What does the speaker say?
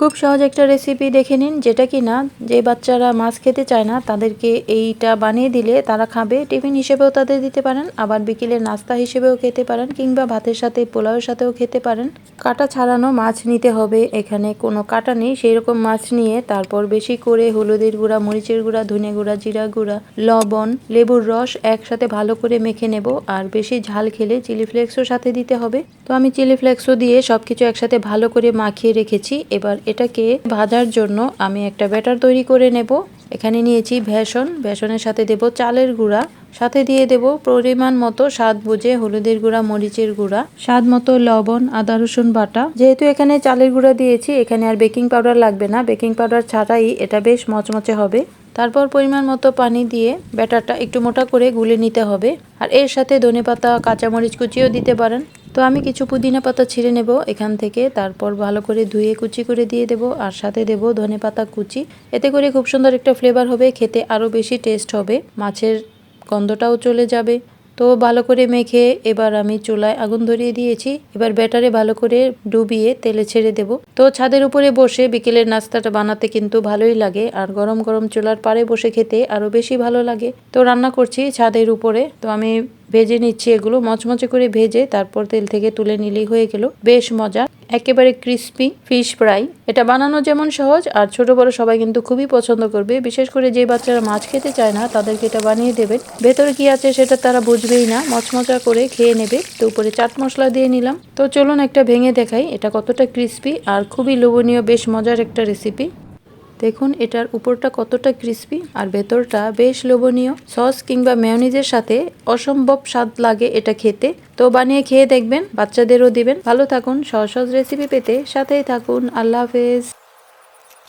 খুব সহজ একটা রেসিপি দেখে নিন, যেটা কিনা যে বাচ্চারা মাছ খেতে চায় না তাদেরকে এইটা বানিয়ে দিলে তারা খাবে। টিফিন হিসেবেও তাদের দিতে পারেন, আবার বিকেলের নাস্তা হিসেবেও খেতে পারেন, কিংবা ভাতের সাথে পোলাওয়ের সাথেও খেতে পারেন। কাটা ছাড়ানো মাছ নিতে হবে, এখানে কোনো কাটা নেই সেই রকম মাছ নিয়ে তারপর বেশি করে হলুদের গুঁড়া, মরিচের গুঁড়া, ধনে গুঁড়া, জিরা গুঁড়া, লবণ, লেবুর রস একসাথে ভালো করে মেখে নেব। আর বেশি ঝাল খেলে চিলি ফ্লেক্সও সাথে দিতে হবে। তো আমি চিলি ফ্লেক্সও দিয়ে সবকিছু একসাথে ভালো করে মাখিয়ে রেখেছি। এবার এটাকে ভাজার জন্য আমি একটা ব্যাটার তৈরি করে নেব। এখানে নিয়েছি বেসনের সাথে দেব চালের গুঁড়া, সাথে দিয়ে দেব পরিমাণ মতো স্বাদ বুঝে হলুদের গুঁড়া, মরিচের গুঁড়া, স্বাদ মতো লবণ, আদা রসুন বাটা। যেহেতু এখানে চালের গুঁড়া দিয়েছি, এখানে আর বেকিং পাউডার লাগবে না। বেকিং পাউডার ছাড়াই এটা বেশ মচমচে হবে। তারপর পরিমাণ মতো পানি দিয়ে ব্যাটারটা একটু মোটা করে গুলে নিতে হবে। আর এর সাথে ধনেপাতা, কাঁচামরিচ কুচিও দিতে পারেন। তো আমি কিছু পুদিনা পাতা ছিঁড়ে নেব এখান থেকে, তারপর ভালো করে ধুয়ে কুচি করে দিয়ে দেব। আর সাথে দেব ধনেপাতা কুচি। এতে করে খুব সুন্দর একটা ফ্লেভার হবে, খেতে আরও বেশি টেস্ট হবে, মাছের গন্ধটাও চলে যাবে। তো ভালো করে মেখে এবার আমি চুলায় আগুন ধরিয়ে দিয়েছি। এবার ব্যাটারে ভালো করে ডুবিয়ে তেলে ছেড়ে দেব। তো ছাদের উপরে বসে বিকেলের নাস্তাটা বানাতে কিন্তু ভালোই লাগে, আর গরম গরম চুলার পাড়ে বসে খেতে আরো বেশি ভালো লাগে। তো রান্না করছি ছাদের উপরে। তো আমি ভেজে নিচ্ছি এগুলো, মচমচে করে ভেজে তারপর তেল থেকে তুলে নিলেই হয়ে গেল। বেশ মজা, একেবারে ক্রিস্পি ফিশ ফ্রাই। এটা বানানো যেমন সহজ, আর ছোট বড় সবাই কিন্তু খুবই পছন্দ করবে। বিশেষ করে যে বাচ্চারা মাছ খেতে চায় না তাদেরকে এটা বানিয়ে দেবেন। ভেতরে কি আছে সেটা তারা বুঝবেই না, মচমচা করে খেয়ে নেবে। তো উপরে চাট মশলা দিয়ে নিলাম। তো চলুন একটা ভেঙে দেখাই এটা কতটা ক্রিস্পি আর খুবই লোভনীয়, বেশ মজার একটা রেসিপি। দেখুন এটার উপরটা কতটা ক্রিস্পি আর ভেতরটা বেশ লোভনীয়। সস কিংবা মেয়োনিজের সাথে অসম্ভব স্বাদ লাগে এটা খেতে। তো বানিয়ে খেয়ে দেখবেন, বাচ্চাদেরও দিবেন। ভালো থাকুন, সহজ সহজ রেসিপি পেতে সাথেই থাকুন। আল্লাহ হাফেজ।